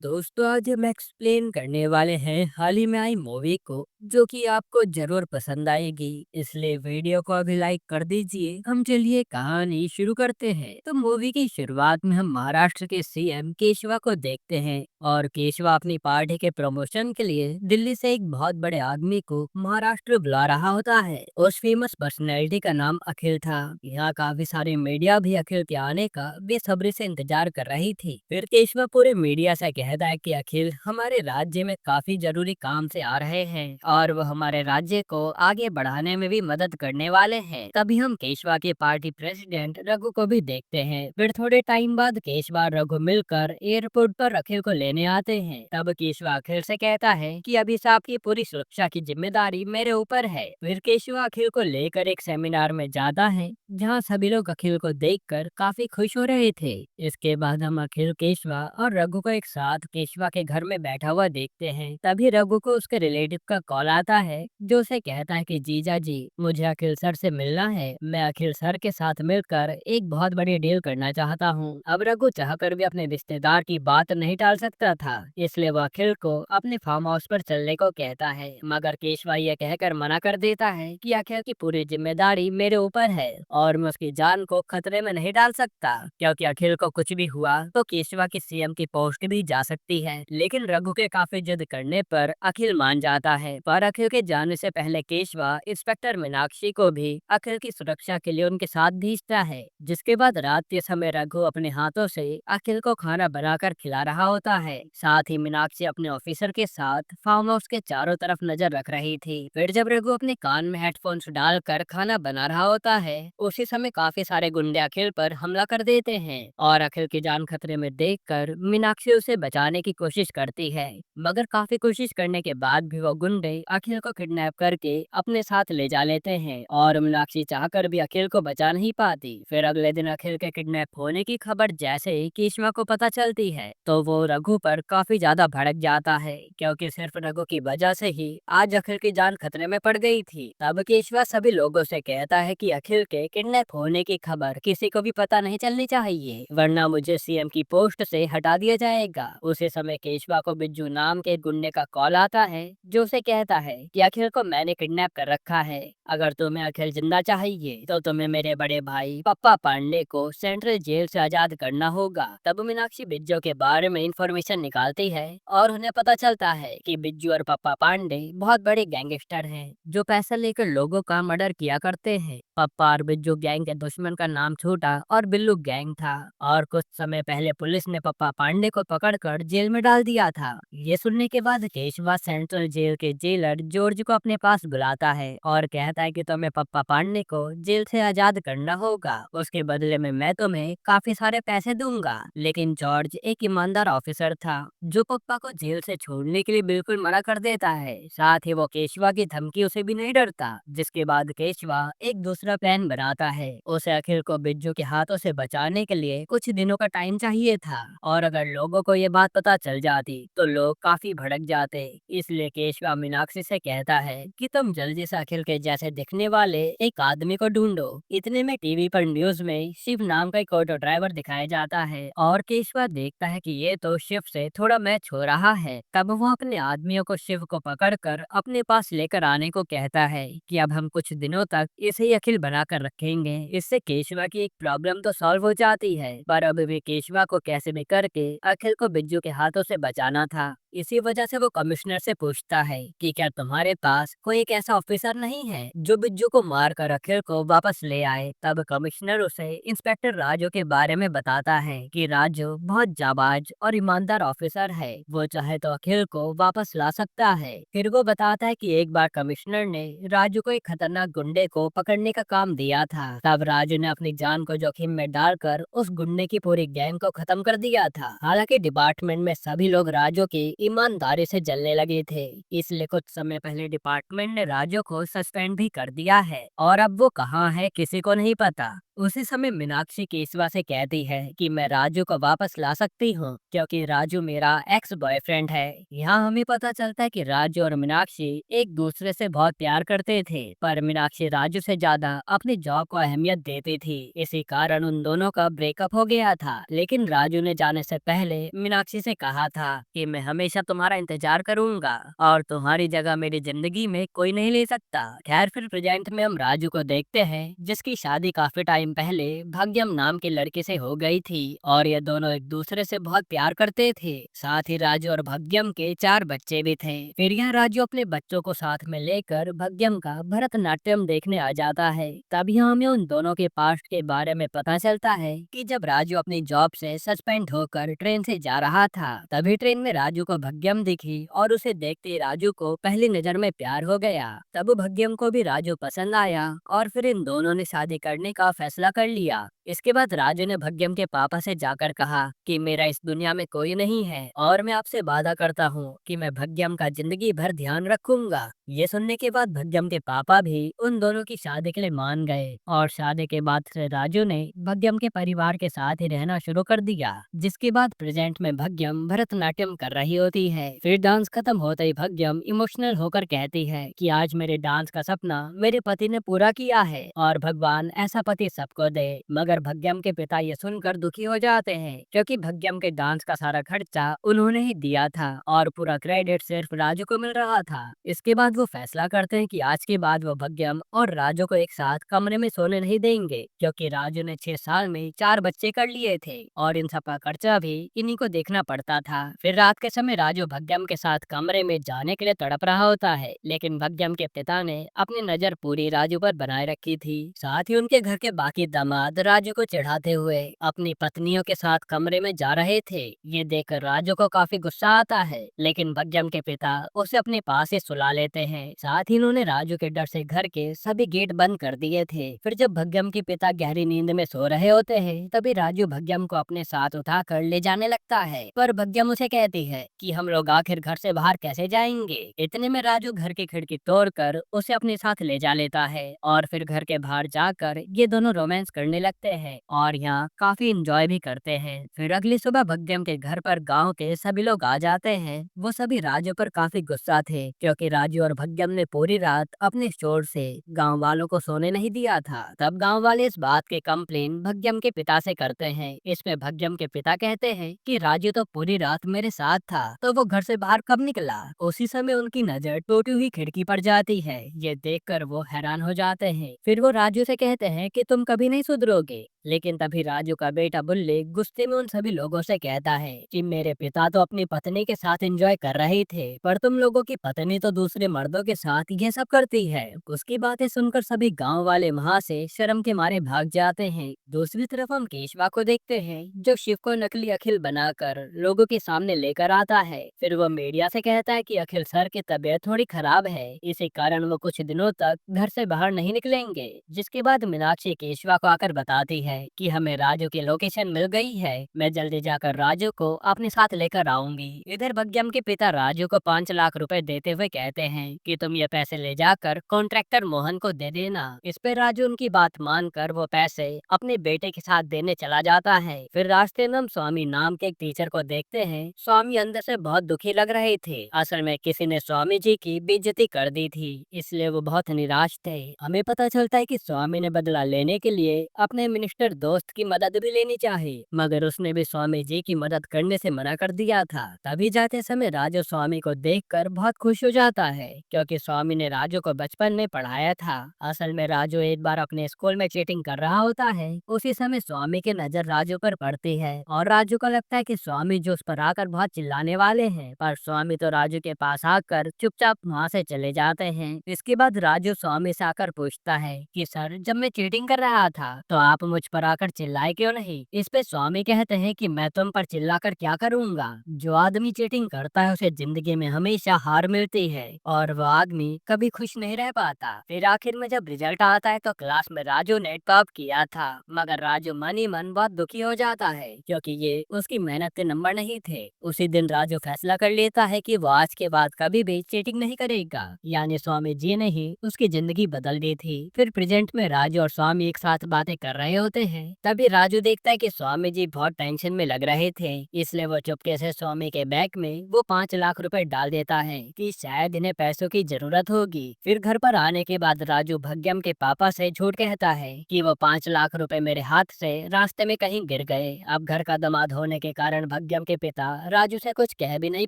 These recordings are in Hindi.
दोस्तों आज हम एक्सप्लेन करने वाले हैं हाल ही में आई मूवी को जो कि आपको जरूर पसंद आएगी। इसलिए वीडियो को अभी लाइक कर दीजिए। हम चलिए कहानी शुरू करते हैं। तो मूवी की शुरुआत में हम महाराष्ट्र के सीएम केशवा को देखते हैं और केशवा अपनी पार्टी के प्रमोशन के लिए दिल्ली से एक बहुत बड़े आदमी को महाराष्ट्र बुला रहा होता है। उस फेमस पर्सनैलिटी का नाम अखिल था। यहाँ काफी सारी मीडिया भी अखिल के आने का बेसब्री से इंतजार कर रही थी। फिर केशवा पूरे मीडिया से कहता है कि अखिल हमारे राज्य में काफी जरूरी काम से आ रहे हैं और वो हमारे राज्य को आगे बढ़ाने में भी मदद करने वाले हैं। तभी हम केशवा के पार्टी प्रेसिडेंट रघु को भी देखते हैं। फिर थोड़े टाइम बाद केशवा और रघु मिलकर एयरपोर्ट पर अखिल को लेने आते हैं। तब केशवा अखिल से कहता है कि अभी साहब की पूरी सुरक्षा की जिम्मेदारी मेरे ऊपर है। फिर केशवा अखिल को लेकर एक सेमिनार में जाता है जहाँ सभी लोग अखिल को देखकर काफी खुश हो रहे थे। इसके बाद हम अखिल, केशवा और रघु को एक साथ केशवा के घर में बैठा हुआ देखते हैं। तभी रघु को उसके रिलेटिव का कॉल आता है जो उसे कहता है कि जीजा जी मुझे अखिल सर से मिलना है। मैं अखिल सर के साथ मिलकर एक बहुत बड़ी डील करना चाहता हूँ। अब रघु चाहकर भी अपने रिश्तेदार की बात नहीं टाल सकता था, इसलिए वो अखिल को अपने फार्म हाउस पर चलने को कहता है। मगर केशवा ये कहकर मना कर देता है कि अखिल की पूरी जिम्मेदारी मेरे ऊपर है और मैं उसकी जान को खतरे में नहीं डाल सकता, क्योंकि अखिल को कुछ भी हुआ तो केशवा की सीएम की पोस्ट भी जा सकती है। लेकिन रघु के काफी जिद करने पर अखिल मान जाता है। पर अखिल के जाने से पहले केशवा इंस्पेक्टर मीनाक्षी को भी अखिल की सुरक्षा के लिए उनके साथ भेजता है। जिसके बाद रात के समय रघु अपने हाथों से अखिल को खाना बनाकर खिला रहा होता है। साथ ही मीनाक्षी अपने ऑफिसर के साथ फार्म हाउस के चारों तरफ नजर रख रही थी। फिर जब रघु अपने कान में हेडफोन्स डालकर खाना बना रहा होता है, उसी समय काफी सारे गुंडे अखिल पर हमला कर देते हैं और अखिल की जान खतरे में देखकर मीनाक्षी उसे बचाने की कोशिश करती है। मगर काफी कोशिश करने के बाद भी वो गुंडे अखिल को किडनैप करके अपने साथ ले जा लेते हैं और मीनाक्षी चाहकर भी अखिल को बचा नहीं पाती। फिर अगले दिन अखिल के किडनैप होने की खबर जैसे ही केशवा को पता चलती है तो वो रघु पर काफी ज्यादा भड़क जाता है, क्योंकि सिर्फ रघु की वजह से ही आज अखिल की जान खतरे में पड़ गई थी। तब केशवा सभी लोगों से कहता है कि अखिल के किडनैप होने की खबर किसी को भी पता नहीं चलनी चाहिए, वरना मुझे सीएम की पोस्ट से हटा दिया जाएगा। उसी समय केशवा को बिज्जू नाम के गुंडे का कॉल आता है जो उसे कहता है कि अखिल को मैंने किडनैप कर रखा है। अगर तुम्हें अखिल जिंदा चाहिए तो तुम्हें मेरे बड़े भाई पप्पा पांडे को सेंट्रल जेल से आजाद करना होगा। तब मीनाक्षी बिज्जू के बारे में इंफॉर्मेशन निकालती है और उन्हें पता चलता है कि बिज्जू और पप्पा पांडे बहुत बड़े गैंगस्टर हैं जो पैसा लेकर लोगों का मर्डर किया करते हैं। पप्पा और बिज्जू गैंग के दुश्मन का नाम छोटा और बिल्लू गैंग था और कुछ समय पहले पुलिस ने पप्पा पांडे को पकड़कर जेल में डाल दिया था। ये सुनने के बाद केशवा सेंट्रल जेल के जेलर जॉर्ज को अपने पास बुलाता है और कहता है कि तुम्हें पप्पा पांडे को जेल से आजाद करना होगा। उसके बदले में मैं तुम्हें काफी सारे पैसे दूंगा। लेकिन जॉर्ज एक ईमानदार ऑफिसर था जो पप्पा को जेल से छोड़ने के लिए बिल्कुल मना कर देता है। साथ ही वो केशवा की धमकी से भी नहीं डरता। जिसके बाद केशवा एक दूसरा प्लान बनाता है। उसे अखिल को बिज्जू के हाथों से बचाने के लिए कुछ दिनों का टाइम चाहिए था और अगर लोगों को ये बात पता चल जाती तो लोग काफी भड़क जाते। इसलिए केशवा मीनाक्षी से कहता है कि तुम जल्दी से अखिल के जैसे दिखने वाले एक आदमी को ढूंढो। इतने में टीवी पर न्यूज में शिव नाम का एक ऑटो ड्राइवर दिखाया जाता है और केशवा देखता है कि ये तो शिव से थोड़ा मैच हो रहा है। तब वो अपने आदमियों को शिव को पकड़कर अपने पास लेकर आने को कहता है कि अब हम कुछ दिनों तक इसे ही अखिल बनाकर रखेंगे। इससे केशवा की एक प्रॉब्लम तो सॉल्व हो जाती है, पर अभी भी केशवा को कैसे भी करके अखिल को बिज्जू के हाथों से बचाना था। इसी वजह से वो कमिश्नर से पूछता है कि क्या तुम्हारे पास कोई एक ऐसा ऑफिसर नहीं है जो बिज्जू को मार कर अखिल को वापस ले आए। तब कमिश्नर उसे इंस्पेक्टर राजू के बारे में बताता है कि राजू बहुत जाबाज और ईमानदार ऑफिसर है, वो चाहे तो अखिल को वापस ला सकता है। फिर वो बताता है कि एक बार कमिश्नर ने राजू को एक खतरनाक गुंडे को पकड़ने का काम दिया था। तब राजू ने अपनी जान को जोखिम में डालकर उस गुंडे की पूरी गैंग को खत्म कर दिया था। हालांकि डिपार्टमेंट में सभी लोग राजू की ईमानदारी से जलने लगे थे, इसलिए कुछ समय पहले डिपार्टमेंट ने राजू को सस्पेंड भी कर दिया है और अब वो कहाँ है किसी को नहीं पता। उसी समय मीनाक्षी केशवा से कहती है कि मैं राजू को वापस ला सकती हूँ क्योंकि राजू मेरा एक्स बॉयफ्रेंड है। यहाँ हमें पता चलता है कि राजू और मीनाक्षी एक दूसरे से बहुत प्यार करते थे, पर मीनाक्षी राजू से ज्यादा अपनी जॉब को अहमियत देती थी। इसी कारण उन दोनों का ब्रेकअप हो गया था। लेकिन राजू ने जाने से पहले मीनाक्षी से कहा था कि मैं हमेशा तुम्हारा इंतजार करूंगा और तुम्हारी जगह मेरी जिंदगी में कोई नहीं ले सकता। खैर, फिर प्रेजेंट में हम राजू को देखते हैं जिसकी शादी काफी टाइम पहले भाग्यम नाम के लड़के से हो गई थी और ये दोनों एक दूसरे से बहुत प्यार करते थे। साथ ही राजू और भाग्यम के 4 बच्चे भी थे। फिर यहाँ राजू अपने बच्चों को साथ में लेकर भाग्यम का भरतनाट्यम देखने आ जाता है। तभी हमें उन दोनों के पास्ट के बारे में पता चलता है कि जब राजू अपनी जॉब से सस्पेंड होकर ट्रेन से जा रहा था, तभी ट्रेन में राजू को भाग्यम दिखी और उसे देखते ही राजू को पहली नजर में प्यार हो गया। तब भाग्यम को भी राजू पसंद आया और फिर इन दोनों ने शादी करने का फैसला कर लिया। इसके बाद राजू ने भाग्यम के पापा से जाकर कहा कि मेरा इस दुनिया में कोई नहीं है और मैं आपसे वादा करता हूँ कि मैं भाग्यम का जिंदगी भर ध्यान रखूंगा। ये सुनने के बाद भाग्यम के पापा भी उन दोनों की शादी के लिए मान गए और शादी के बाद से राजू ने भाग्यम के परिवार के साथ ही रहना शुरू कर दिया। जिसके बाद प्रेजेंट में भाग्यम भरतनाट्यम कर रही होती है। फिर डांस खत्म होते ही भाग्यम इमोशनल होकर कहती है कि आज मेरे डांस का सपना मेरे पति ने पूरा किया है और भगवान ऐसा पति सबको दे। मगर भाग्यम के पिता ये सुनकर दुखी हो जाते हैं क्योंकि भाग्यम के डांस का सारा खर्चा उन्होंने ही दिया था और पूरा क्रेडिट सिर्फ राजू को मिल रहा था। इसके बाद वो फैसला करते हैं कि आज के बाद वो भाग्यम और राजू को एक साथ कमरे में सोने नहीं देंगे क्योंकि राजू ने 6 साल में 4 बच्चे कर लिए थे और इन सबका खर्चा भी इन्हीं को देखना पड़ता था। फिर रात के समय राजू भाग्यम के साथ कमरे में जाने के लिए तड़प रहा होता है, लेकिन भाग्यम के पिता ने अपनी नजर पूरी राजू पर बनाए रखी थी। साथ ही उनके घर के बाकी दामाद राजू को चिढ़ाते हुए अपनी पत्नियों के साथ कमरे में जा रहे थे। ये देखकर राजू को काफी गुस्सा आता है, लेकिन भाग्यम के पिता उसे अपने पास ही सुला लेते हैं। साथ ही उन्होंने राजू के डर से घर के सभी गेट बंद कर दिए थे। फिर जब भाग्यम के पिता गहरी नींद में सो रहे होते हैं, तभी राजू भाग्यम को अपने साथ उठाकर ले जाने लगता है, पर भाग्यम उसे कहती है कि हम लोग आखिर घर से बाहर कैसे जाएंगे। इतने में राजू घर की खिड़की तोड़कर उसे अपने साथ ले जा लेता है और फिर घर के बाहर जाकर ये दोनों रोमांस करने लगते हैं और यहाँ काफी इंजॉय भी करते हैं। फिर अगली सुबह भाग्यम के घर पर गांव के सभी लोग आ जाते हैं। वो सभी राजू पर काफी गुस्सा थे क्योंकि राजू और भाग्यम ने पूरी रात अपने शोर से गांव वालों को सोने नहीं दिया था। तब गांव वाले इस बात के कंप्लेन भाग्यम के पिता से करते हैं। इसमें भाग्यम के पिता कहते हैं कि राजू तो पूरी रात मेरे साथ था, तो वो घर से बाहर कब निकला। उसी समय उनकी नजर टूटी हुई खिड़की पर जाती है। ये देखकर वो हैरान हो जाते हैं। फिर वो राजू से कहते हैं कि तुम कभी नहीं सुधरोगे। लेकिन तभी राजू का बेटा बुल्ले गुस्से में उन सभी लोगों से कहता है कि मेरे पिता तो अपनी पत्नी के साथ एंजॉय कर रहे थे, पर तुम लोगों की पत्नी तो दूसरे मर्दों के साथ ये सब करती है। उसकी बातें सुनकर सभी गांव वाले वहां से शर्म के मारे भाग जाते हैं। दूसरी तरफ हम केशवा को देखते हैं जो शिव को नकली अखिल बनाकर लोगों के सामने लेकर आता है। फिर वो मीडिया से कहता है कि अखिल सर की तबीयत थोड़ी खराब है, इसी कारण वो कुछ दिनों तक घर से बाहर नहीं निकलेंगे। जिसके बाद मीनाक्षी केशवा को आकर बताती है कि हमें राजू की लोकेशन मिल गई है, मैं जल्दी जाकर राजू को अपने साथ लेकर आऊंगी। इधर भाग्यम के पिता राजू को 5 लाख रुपए देते हुए कहते हैं कि तुम ये पैसे ले जाकर कॉन्ट्रैक्टर मोहन को दे देना। इस पे राजू उनकी बात मानकर वो पैसे अपने बेटे के साथ देने चला जाता है। फिर रास्ते में हम स्वामी नाम के एक टीचर को देखते हैं। स्वामी अंदर से बहुत दुखी लग रहे थे। असल में किसी ने स्वामी जी की बेइज्जती कर दी थी, इसलिए वो बहुत निराश थे। हमें पता चलता है कि स्वामी ने बदला लेने के लिए अपने मिनिस्टर दोस्त की मदद भी लेनी चाहिए, मगर उसने भी स्वामी जी की मदद करने से मना कर दिया था। तभी जाते समय राजू स्वामी को देखकर बहुत खुश हो जाता है क्योंकि स्वामी ने राजू को बचपन में पढ़ाया था। असल में राजू एक बार अपने स्कूल में चीटिंग कर रहा होता है। उसी समय स्वामी की नजर राजू पर पड़ती है और राजू को लगता है कि स्वामी जो उस पर आकर बहुत चिल्लाने वाले हैं, पर स्वामी तो राजू के पास आकर चुपचाप वहाँ से चले जाते हैं। इसके बाद राजू स्वामी से आकर पूछता है कि सर, जब मैं चीटिंग कर रहा था तो आप मुझ पर आकर चिल्लाए क्यों नहीं। इस पे स्वामी कहते हैं कि मैं तुम पर चिल्लाकर क्या करूंगा। जो आदमी चीटिंग करता है उसे जिंदगी में हमेशा हार मिलती है और वो आदमी कभी खुश नहीं रह पाता। फिर आखिर में जब रिजल्ट आता है तो क्लास में राजू ने टॉप किया था, मगर राजू मन ही मन बहुत दुखी हो जाता है क्योंकि ये उसकी मेहनत के नंबर नहीं थे। उसी दिन राजू फैसला कर लेता है कि वो आज के बाद कभी भी चीटिंग नहीं करेगा। यानी स्वामी जी ने ही उसकी जिंदगी बदल दी थी। फिर प्रेजेंट में राजू और स्वामी एक साथ बातें कर रहे होते हैं। तभी राजू देखता है कि स्वामी जी बहुत टेंशन में लग रहे थे, इसलिए वो चुपके से स्वामी के बैग में वो 5 लाख रुपए डाल देता है कि शायद इन्हें पैसों की जरूरत होगी। फिर घर पर आने के बाद राजू भग्यम के पापा से झूठ कहता है कि वो 5 लाख रुपए मेरे हाथ से रास्ते में कहीं गिर गए। अब घर का दामाद होने के कारण भग्यम के पिता राजू से कुछ कह भी नहीं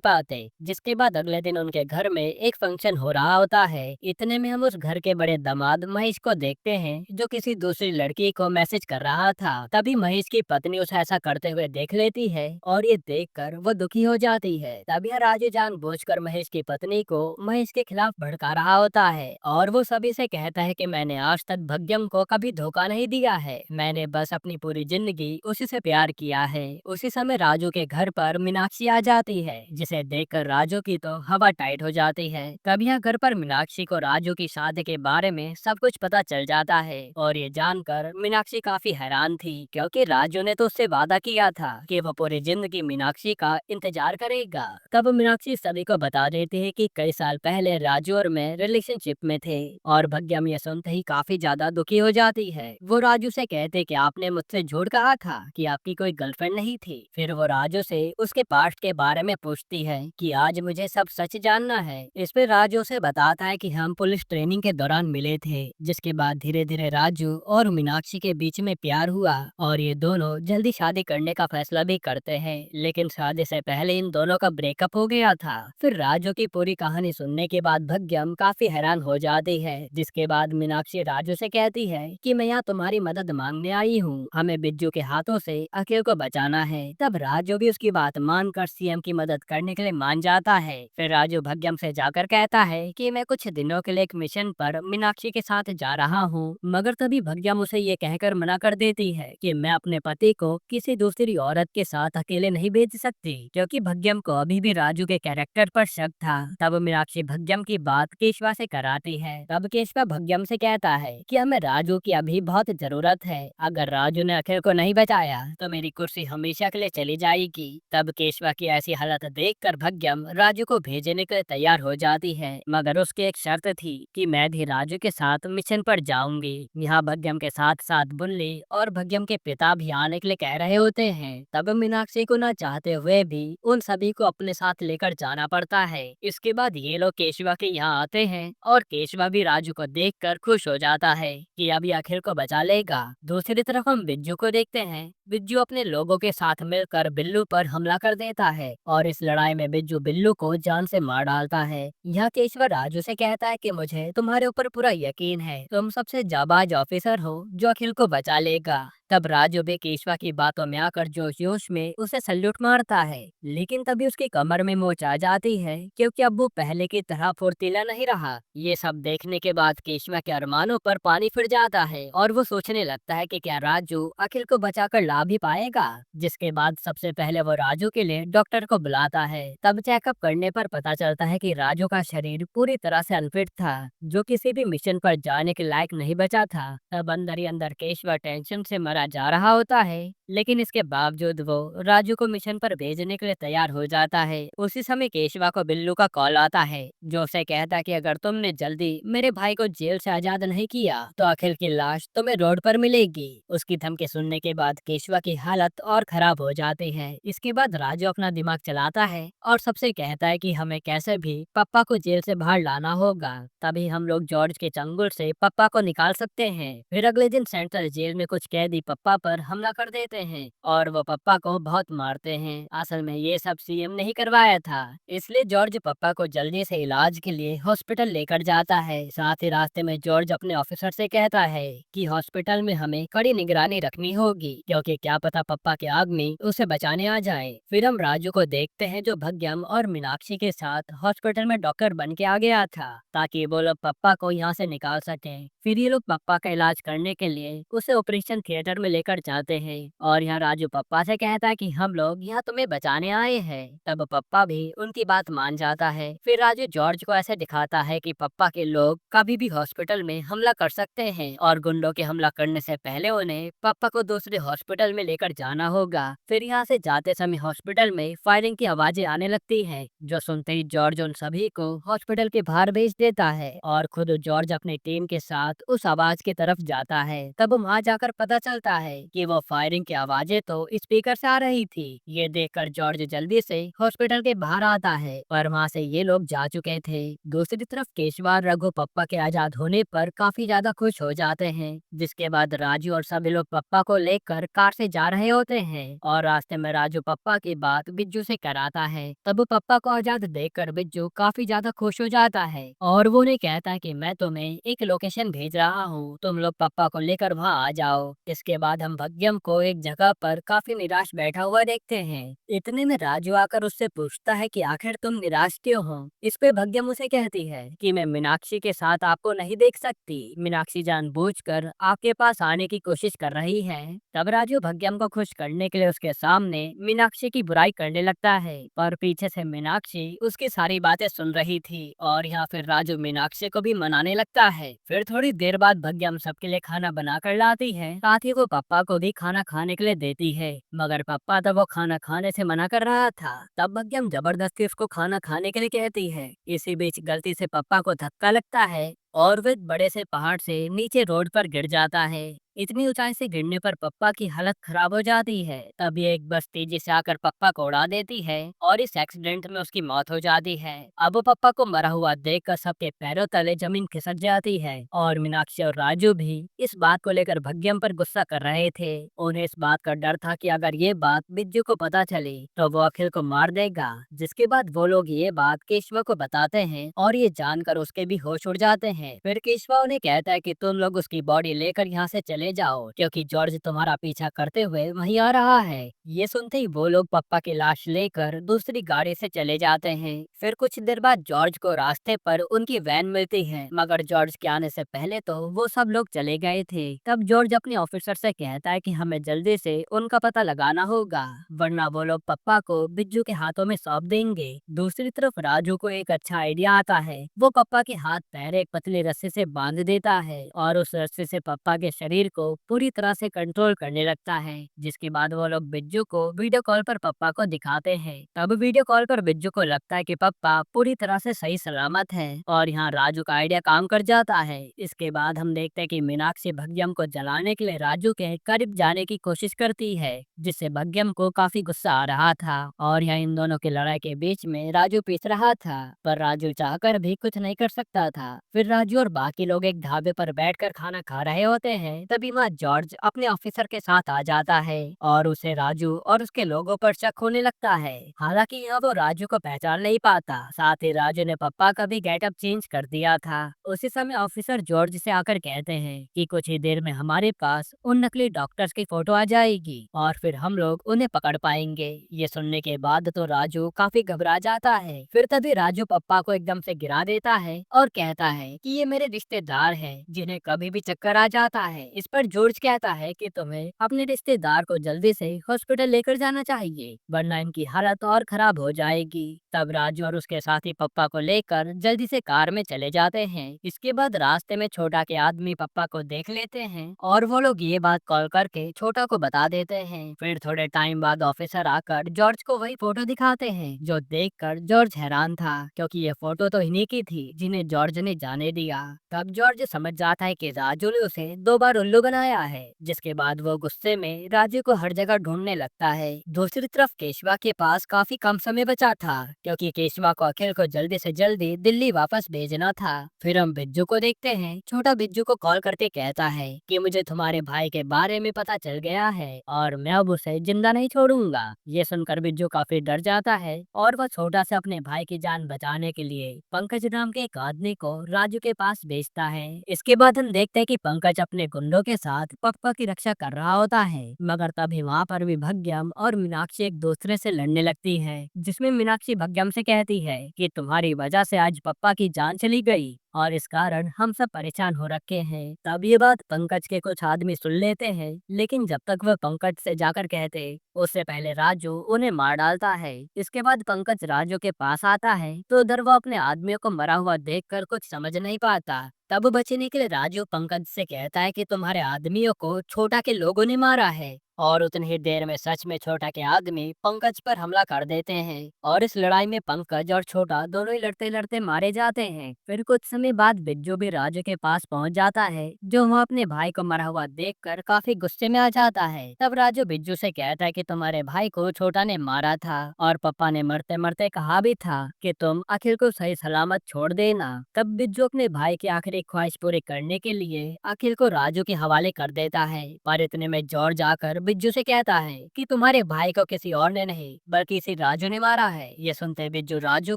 पाते। जिसके बाद अगले दिन उनके घर में एक फंक्शन हो रहा होता है। इतने में हम उस घर के बड़े दामाद महेश को देखते हैं जो किसी दूसरी लड़की को मैसेज कर रहा था। तभी महेश की पत्नी उसे ऐसा करते हुए देख लेती है और ये देखकर वो दुखी हो जाती है। तभी राजू जानबूझकर महेश की पत्नी को महेश के खिलाफ भड़का रहा होता है और वो सभी से कहता है कि मैंने आज तक भग्यम को कभी धोखा नहीं दिया है, मैंने बस अपनी पूरी जिंदगी उसी से प्यार किया है। उसी समय राजू के घर पर मीनाक्षी आ जाती है, जिसे देखकर राजू की तो हवा टाइट हो जाती है। तभी यहाँ घर पर मीनाक्षी को राजू की शादी के बारे में सब कुछ पता चल जाता है और ये जानकर मीनाक्षी काफी हैरान थी क्योंकि राजू ने तो उससे वादा किया था कि वो पूरी जिंदगी मीनाक्षी का इंतजार करेगा। तब मीनाक्षी सभी को बता देती है कि कई साल पहले राजू और मैं रिलेशनशिप में थे और भग्यम ये सुनते ही काफी ज्यादा दुखी हो जाती है। वो राजू से कहते कि आपने मुझसे झूठ कहा था कि आपकी कोई गर्लफ्रेंड नहीं थी। फिर वो राजू से उसके पास्ट के बारे में पूछती है कि आज मुझे सब सच जानना है। इस पे राजू से बताता है कि हम पुलिस ट्रेनिंग के दौरान मिले थे, जिसके बाद धीरे धीरे राजू और मीनाक्षी के बीच में प्यार हुआ और ये दोनों जल्दी शादी करने का फैसला भी करते हैं। लेकिन शादी से पहले इन दोनों का ब्रेकअप हो गया था। फिर राजू की पूरी कहानी सुनने के बाद भग्यम काफी हैरान हो जाती है। जिसके बाद मीनाक्षी राजू से कहती है कि मैं यहाँ तुम्हारी मदद मांगने आई हूँ, हमें बिज्जू के हाथों से अखिल को बचाना है। तब राजू भी उसकी बात मानकर सीएम की मदद करने के लिए मान जाता है। फिर राजू भग्यम से जाकर कहता है कि मैं कुछ दिनों के लिए एक मिशन पर मीनाक्षी के साथ जा रहा हूँ, मगर तभी भग्यम उसे ये कहकर मना कर देती है कि मैं अपने पति को किसी दूसरी औरत के साथ अकेले नहीं भेज सकती, क्योंकि भग्यम को अभी भी राजू के कैरेक्टर पर शक था। तब मीनाक्षी भग्यम की बात केशवा से कराती है। तब केशवा भग्यम से कहता है कि हमें राजू की अभी बहुत जरूरत है, अगर राजू ने अखिल को नहीं बचाया तो मेरी कुर्सी हमेशा के लिए चली जाएगी। तब केशवा की ऐसी हालत देखकर भग्यम राजू को भेजने के लिए तैयार हो जाती है, मगर उसकी एक शर्त थी कि मैं भी राजू के साथ मिशन पर जाऊंगी। यहाँ भग्यम के साथ साथ बुल्ली और भग्यम के पिता भी आने के लिए कह रहे होते हैं। तब मीनाक्षी को न चाहते हुए भी उन सभी को अपने साथ लेकर जाना पड़ता है। इसके बाद ये लोग केशवा के यहाँ आते हैं और केशवा भी राजू को देखकर खुश हो जाता है कि अभी अखिल को बचा लेगा। दूसरी तरफ हम बिज्जू को देखते हैं। बिज्जू अपने लोगों के साथ मिलकर बिल्लू पर हमला कर देता है और इस लड़ाई में बिज्जू बिल्लू को जान से मार डालता है। यहाँ केशवा राजू से कहता है कि मुझे तुम्हारे ऊपर पूरा यकीन है, तुम सबसे जाबाज ऑफिसर हो जो अखिल को बचा लेगा। तब राजू भी केशवा की बातों में आकर जोश जोश में उसे सल्यूट मारता है, लेकिन तभी उसकी कमर में मोच आ जाती है क्योंकि अब वो पहले की तरह फुर्तीला नहीं रहा। ये सब देखने के बाद केशवा के अरमानों पर पानी फिर जाता है और वो सोचने लगता है कि क्या राजू अखिल को बचाकर ला भी पाएगा। जिसके बाद सबसे पहले वो राजू के लिए डॉक्टर को बुलाता है। तब चेकअप करने पर पता चलता है कि राजू का शरीर पूरी तरह से अनफिट था, जो किसी भी मिशन पर जाने के लायक नहीं बचा था। तब अंदर ही अंदर केशवा टेंशन से मरा जा रहा होता है, लेकिन इसके बावजूद वो राजू को मिशन पर भेजने के लिए तैयार हो जाता है। उसी समय केशवा को बिल्लू का कॉल आता है, जो उसे कहता है कि अगर तुमने जल्दी मेरे भाई को जेल से आजाद नहीं किया तो अखिल की लाश तुम्हें रोड पर मिलेगी। उसकी धमकी सुनने के बाद केशवा की हालत और खराब हो जाती है। इसके बाद राजू अपना दिमाग चलाता है और सबसे कहता है कि हमें कैसे भी पप्पा को जेल से बाहर लाना होगा, तभी हम लोग जॉर्ज के चंगुल से पप्पा को निकाल सकते हैं। फिर अगले दिन सेंट्रल जेल में कुछ कैदी पप्पा पर हमला कर देते हैं और वो पप्पा को बहुत मारते हैं। असल में ये सब सीएम नहीं करवाया था, इसलिए जॉर्ज पप्पा को जल्दी से इलाज के लिए हॉस्पिटल लेकर जाता है। साथ ही रास्ते में जॉर्ज अपने ऑफिसर से कहता है कि हॉस्पिटल में हमें कड़ी निगरानी रखनी होगी, क्योंकि क्या पता पप्पा के आदमी उसे बचाने आ जाए। फिर हम राजू को देखते हैं जो भग्यम और मीनाक्षी के साथ हॉस्पिटल में डॉक्टर बन के आ गया था, ताकि वो लोग पप्पा को यहाँ से निकाल सके। फिर ये लोग पप्पा का इलाज करने के लिए उसे ऑपरेशन थिएटर हॉस्पिटल में लेकर जाते हैं और यहाँ राजू पप्पा से कहता है कि हम लोग यहाँ तुम्हें बचाने आए हैं। तब पप्पा भी उनकी बात मान जाता है। फिर राजू जॉर्ज को ऐसे दिखाता है कि पप्पा के लोग कभी भी हॉस्पिटल में हमला कर सकते हैं और गुंडों के हमला करने से पहले उन्हें पप्पा को दूसरे हॉस्पिटल में लेकर जाना होगा। फिर यहाँ से जाते समय हॉस्पिटल में फायरिंग की आवाजें आने लगती है, जो सुनते ही जॉर्ज उन सभी को हॉस्पिटल के बाहर भेज देता है और खुद जॉर्ज अपनी टीम के साथ उस आवाज की तरफ जाता है। तब वहाँ जाकर पता चलता है कि वो फायरिंग की आवाजें तो स्पीकर से आ रही थी। ये देखकर जॉर्ज जल्दी से हॉस्पिटल के बाहर आता है, पर वहाँ से ये लोग जा चुके थे। दूसरी तरफ केशव और रघु पप्पा के आजाद होने पर काफी ज्यादा खुश हो जाते हैं। जिसके बाद राजू और सभी लोग पप्पा को लेकर कार से जा रहे होते हैं और रास्ते में राजू पप्पा की बात बिज्जू से कराता है। तब पप्पा को आजाद देखकर बिज्जू काफी ज्यादा खुश हो जाता है और वो उन्हें कहता है कि मैं तुम्हें एक लोकेशन भेज रहा हूँ, तुम लोग पप्पा को लेकर वहाँ आ जाओ। इसके बाद हम भग्यम को एक जगह पर काफी निराश बैठा हुआ देखते हैं। इतने में राजू आकर उससे पूछता है कि आखिर तुम निराश क्यों हो। इस पे भग्यम उसे कहती है कि मैं मीनाक्षी के साथ आपको नहीं देख सकती, मीनाक्षी जानबूझकर आपके पास आने की कोशिश कर रही है। तब राजू भग्यम को खुश करने के लिए उसके सामने मीनाक्षी की बुराई करने लगता है, पर पीछे से मीनाक्षी उसकी सारी बातें सुन रही थी और यहाँ फिर राजू मीनाक्षी को भी मनाने लगता है। फिर थोड़ी देर बाद भग्यम सबके लिए खाना बना कर लाती है, साथ ही वो पप्पा को भी खाना खाने के लिए देती है, मगर पप्पा तब वो खाना खाने से मना कर रहा था। तब भग्यम जबरदस्ती उसको खाना खाने के लिए कहती है। इसी बीच गलती से पप्पा को धक्का लगता है और वे बड़े से पहाड़ से नीचे रोड पर गिर जाता है। इतनी ऊंचाई से गिरने पर पप्पा की हालत खराब हो जाती है। तभी एक बस तेजी से आकर पप्पा को उड़ा देती है और इस एक्सीडेंट में उसकी मौत हो जाती है। अब वो पप्पा को मरा हुआ देखकर सबके पैरों तले जमीन खिसक जाती है और मीनाक्षी और राजू भी इस बात को लेकर भग्यम पर गुस्सा कर रहे थे। उन्हें इस बात का डर था कि अगर ये बात बिज्जू को पता चली तो वो अखिल को मार देगा। जिसके बाद वो लोग ये बात केशव को बताते हैं और ये जानकर उसके भी होश उड़ जाते हैं। फिर केशव उन्हें कहता है कि तुम लोग उसकी बॉडी लेकर यहाँ से चले जाओ, क्योंकि जॉर्ज तुम्हारा पीछा करते हुए वहीं आ रहा है। ये सुनते ही वो लोग पप्पा की लाश लेकर दूसरी गाड़ी से चले जाते हैं। फिर कुछ देर बाद जॉर्ज को रास्ते पर उनकी वैन मिलती है, मगर जॉर्ज के आने से पहले तो वो सब लोग चले गए थे। तब जॉर्ज अपने ऑफिसर से कहता है कि हमें जल्दी से उनका पता लगाना होगा, वरना वो लोग पप्पा को बिज्जू के हाथों में सौंप देंगे। दूसरी तरफ राजू को एक अच्छा आइडिया आता है। वो पप्पा के हाथ पैर एक पतली रस्सी से बांध देता है और उस रस्सी से पप्पा के शरीर को पूरी तरह से कंट्रोल करने लगता है। जिसके बाद वो लोग बिज्जू को वीडियो कॉल पर पप्पा को दिखाते हैं। तब वीडियो कॉल पर बिज्जू को लगता है कि पप्पा पूरी तरह से सही सलामत है और यहाँ राजू का आइडिया काम कर जाता है। इसके बाद हम देखते हैं कि मीनाक्षी भग्यम को जलाने के लिए राजू के करीब जाने की कोशिश करती है, जिससे भग्यम को काफी गुस्सा आ रहा था और यहाँ इन दोनों की लड़ाई के बीच में राजू पीस रहा था, पर राजू चाहकर भी कुछ नहीं कर सकता था। फिर राजू और बाकी लोग एक ढाबे पर बैठकर खाना खा रहे होते हैं। तभी वहाँ जॉर्ज अपने ऑफिसर के साथ आ जाता है और उसे राजू और उसके लोगों पर शक होने लगता है। हालांकि यहाँ वो राजू को पहचान नहीं पाता। साथ ही राजू ने पप्पा का भी गेटअप चेंज कर दिया था। उसी समय ऑफिसर जॉर्ज से आकर कहते हैं कि कुछ ही देर में हमारे पास उन नकली डॉक्टर्स की फोटो आ जाएगी और फिर हम लोग उन्हें पकड़ पाएंगे। ये सुनने के बाद तो राजू काफी घबरा जाता है। फिर तभी राजू पप्पा को एकदम से गिरा देता है और कहता है कि ये मेरे रिश्तेदार हैं जिन्हें कभी भी चक्कर आ जाता है। इस पर जॉर्ज कहता है कि तुम्हें अपने रिश्तेदार को जल्दी से हॉस्पिटल लेकर जाना चाहिए, वरना इनकी हालत और खराब हो जाएगी। तब राजू और उसके साथी पप्पा को लेकर जल्दी से कार में चले जाते हैं। इसके बाद रास्ते में छोटा के आदमी पप्पा को देख लेते हैं और वो लोग ये बात कॉल करके छोटा को बता देते हैं। फिर थोड़े टाइम बाद ऑफिसर आकर जॉर्ज को वही फोटो दिखाते हैं, जो देखकर जॉर्ज हैरान था, क्योंकि ये फोटो तो इन्हीं की थी जिन्हें जॉर्ज ने जाने दिया। तब जॉर्ज समझ जाता है कि राजू ने उसे 2 बार उल्लू बनाया है। जिसके बाद वो गुस्से में राजू को हर जगह ढूंढने लगता है। दूसरी तरफ केशवा के पास काफी कम समय बचा था, क्योंकि केशवा को अखिल को जल्दी से जल्दी दिल्ली वापस भेजना था। फिर हम बिज्जू को देखते हैं। छोटा बिज्जू को कॉल करके कहता है कि मुझे तुम्हारे भाई के बारे में पता चल गया है और मैं अब उसे जिंदा नहीं छोड़ूंगा। ये सुनकर बिज्जू काफी डर जाता है और वह छोटा से अपने भाई की जान बचाने के लिए पंकज नाम के एक आदमी को राजू के पास भेजता है। इसके बाद हम देखते हैं कि पंकज अपने गुंडों के साथ पप्पा की रक्षा कर रहा होता है, मगर तभी वहाँ पर भी भग्यम और मीनाक्षी एक दूसरे से लड़ने लगती है, जिसमें मीनाक्षी भग्यम से कहती है कि तुम्हारी वजह से आज पप्पा की जान चली गई। और इस कारण हम सब परेशान हो रखे हैं। तब ये बात पंकज के कुछ आदमी सुन लेते हैं, लेकिन जब तक वह पंकज से जाकर कहते, उससे पहले राजू उन्हें मार डालता है। इसके बाद पंकज राजू के पास आता है तो उधर वो अपने आदमियों को मरा हुआ देखकर कुछ समझ नहीं पाता। तब बचने के लिए राजू पंकज से कहता है कि तुम्हारे आदमियों को छोटा के लोगों ने मारा है। और उतनी ही देर में सच में छोटा के आदमी पंकज पर हमला कर देते हैं और इस लड़ाई में पंकज और छोटा दोनों ही लड़ते लड़ते मारे जाते हैं। फिर कुछ समय बाद बिज्जू भी राजू के पास पहुंच जाता है, जो वहाँ अपने भाई को मरा हुआ देखकर काफी गुस्से में आ जाता है। तब राजू बिज्जू से कहता है कि तुम्हारे भाई को छोटा ने मारा था और पापा ने मरते मरते कहा भी था कि तुम अखिल को सही सलामत छोड़ देना। तब बिज्जू अपने भाई की आखिरी ख्वाहिश पूरी करने के लिए अखिल को राजू के हवाले कर देता है, पर इतने में जॉर्ज आकर बिज्जू से कहता है कि तुम्हारे भाई को किसी और ने नहीं बल्कि इसी राजू ने मारा है। ये सुनते बिज्जू राजू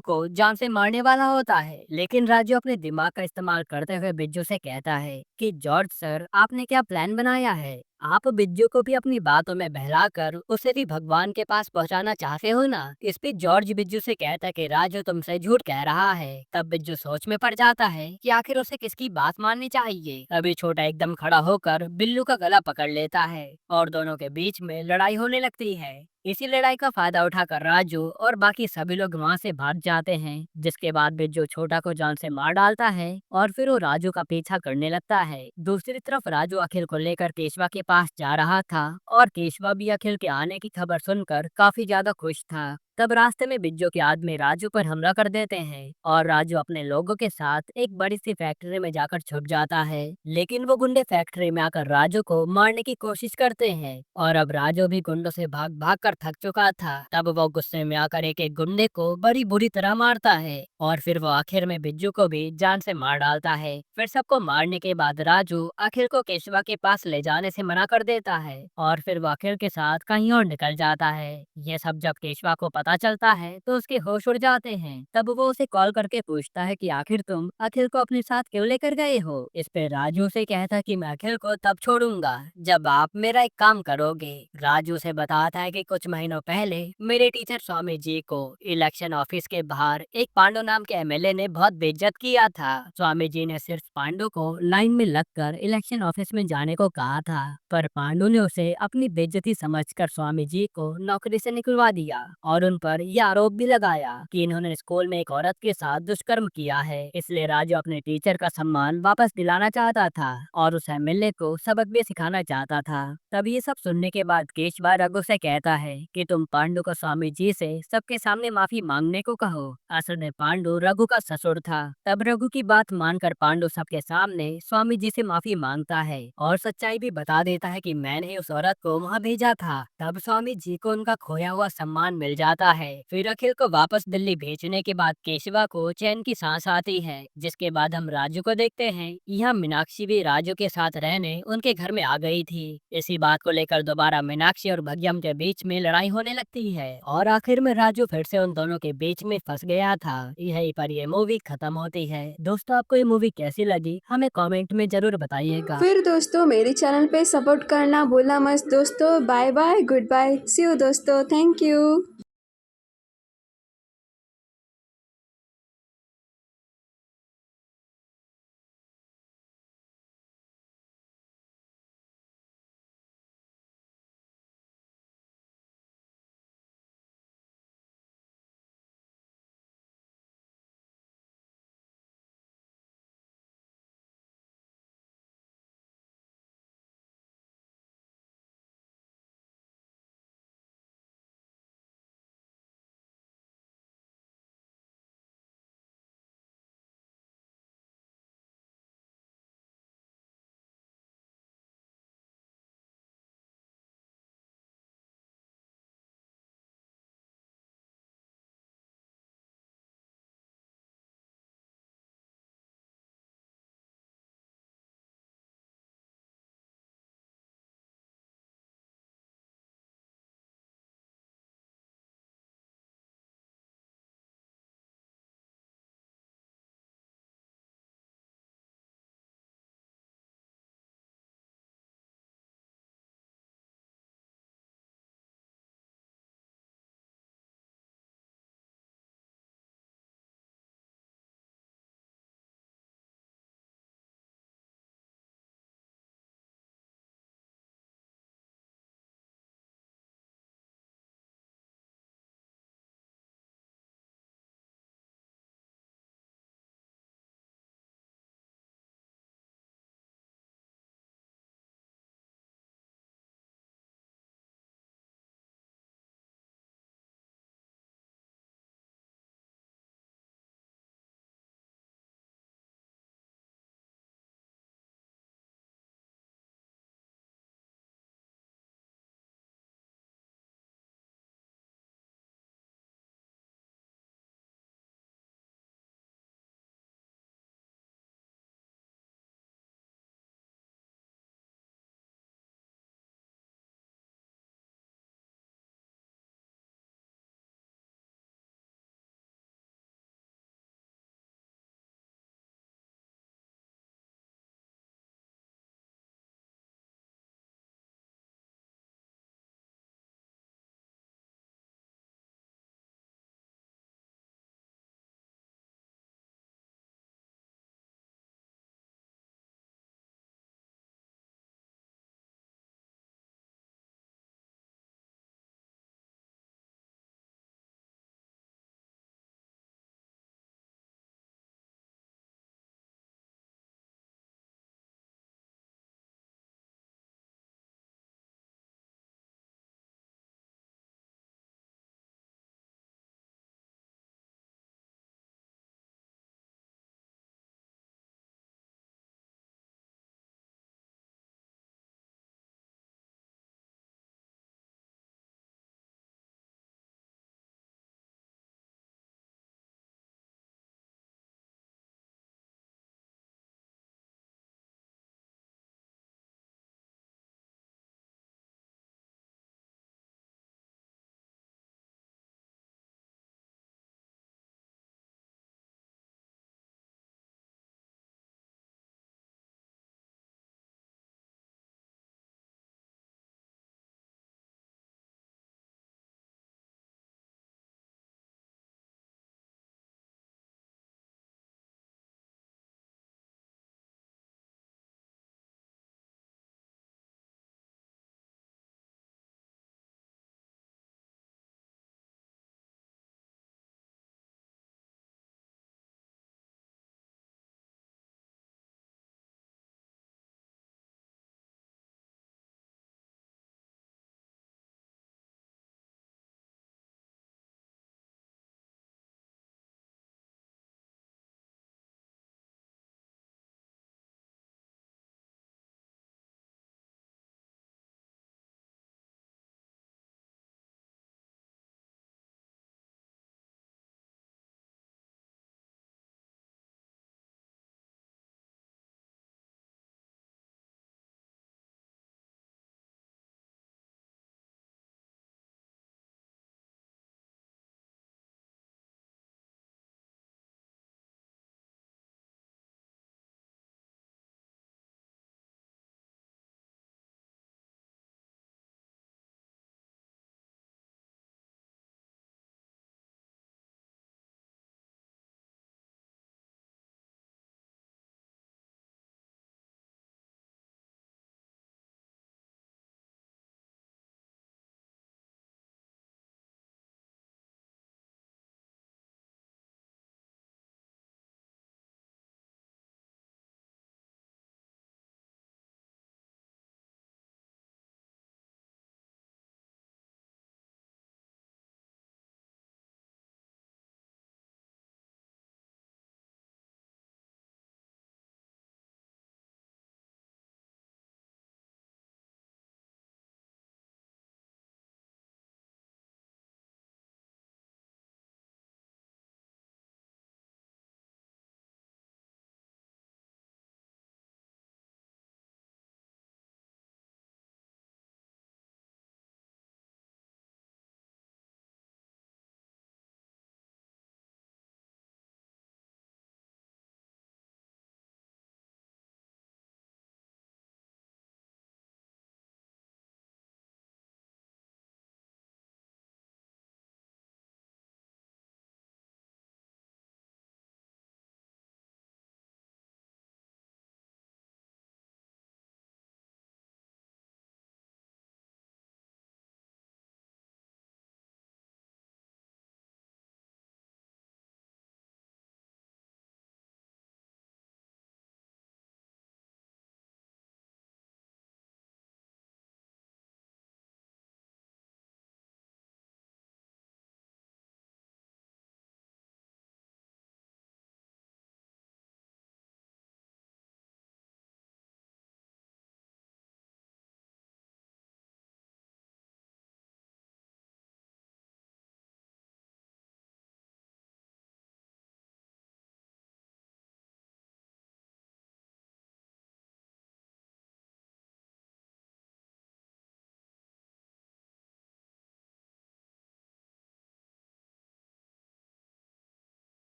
को जान से मारने वाला होता है, लेकिन राजू अपने दिमाग का इस्तेमाल करते हुए बिज्जू से कहता है कि जॉर्ज सर, आपने क्या प्लान बनाया है? आप बिज्जू को भी अपनी बातों में बहलाकर उसे भी भगवान के पास पहुंचाना चाहते हो ना? इस पे जॉर्ज बिज्जू से कहता है कि राजू तुमसे झूठ कह रहा है। तब बिज्जू सोच में पड़ जाता है कि आखिर उसे किसकी बात माननी चाहिए। अभी छोटा एकदम खड़ा होकर बिल्लू का गला पकड़ लेता है और दोनों के बीच में लड़ाई होने लगती है। इसी लड़ाई का फायदा उठाकर राजू और बाकी सभी लोग वहां से भाग जाते हैं, जिसके बाद बिज्जू छोटा को जान से मार डालता है और फिर वो राजू का पीछा करने लगता है। दूसरी तरफ राजू अखिल को लेकर केशवा के पास जा रहा था और केशवा भी अखिल के आने की खबर सुनकर काफी ज्यादा खुश था। तब रास्ते में बिज्जू के आदमी राजू पर हमला कर देते हैं और राजू अपने लोगों के साथ एक बड़ी सी फैक्ट्री में जाकर छुप जाता है, लेकिन वो गुंडे फैक्ट्री में आकर राजू को मारने की कोशिश करते हैं और अब राजू भी गुंडों से भाग भाग कर थक चुका था। तब वो गुस्से में आकर एक एक गुंडे को बड़ी बुरी तरह मारता है और फिर वो आखिर में बिज्जू को भी जान से मार डालता है। फिर सबको मारने के बाद राजू अखिल को केशवा के पास ले जाने से मना कर देता है और फिर वो अखिल के साथ कहीं और निकल जाता है। ये सब जब केशवा को पता चलता है तो उसके होश उड़ जाते हैं। तब वो उसे कॉल करके पूछता है कि आखिर तुम अखिल को अपने साथ क्यों लेकर गए हो? इस पे राजू से कहता है कि मैं अखिल को तब छोड़ूंगा जब आप मेरा एक काम करोगे। राजू से बताता है कि कुछ महीनों पहले मेरे टीचर स्वामी जी को इलेक्शन ऑफिस के बाहर एक पांडु नाम के एमएलए ने बहुत बेइज्जत किया था। स्वामी जी ने सिर्फ पांडु को लाइन में लगकर इलेक्शन ऑफिस में जाने को कहा था, पर पांडु ने उसे अपनी बेइज्जती समझकर स्वामी जी को नौकरी से निकलवा दिया और उन पर यह आरोप भी लगाया कि इन्होंने स्कूल में एक औरत के साथ दुष्कर्म किया है। इसलिए राजू अपने टीचर का सम्मान वापस दिलाना चाहता था और उस एमएलए को सबक भी सिखाना चाहता था। तब ये सब सुनने के बाद केशवा रघु से कहता है कि तुम पांडु को स्वामी जी से सबके सामने माफी मांगने को कहो। असल में पांडु रघु का ससुर था। तब रघु की बात मानकर पांडु सबके सामने स्वामी जी से माफी मांगता है और सच्चाई भी बता देता है कि मैंने उस औरत को वहाँ भेजा था। तब स्वामी जी को उनका खोया हुआ सम्मान मिल जाता है। फिर अखिल को वापस दिल्ली भेजने के बाद केशवा को चैन की सांस आती है, जिसके बाद हम राजू को देखते हैं। यहाँ मीनाक्षी भी राजू के साथ रहने उनके घर में आ गई थी। इसी बात को लेकर दोबारा मीनाक्षी और भग्यम के बीच में लड़ाई होने लगती है और आखिर में राजू फिर से उन दोनों के बीच में फंस गया था। यहीं पर ये मूवी खत्म होती है। दोस्तों, आपको ये मूवी कैसी लगी हमें कमेंट में जरूर बताइएगा। फिर दोस्तों मेरे चैनल पे सपोर्ट करना भूलना मत दोस्तों। Bye bye, goodbye, see you दोस्तों, थैंक यू।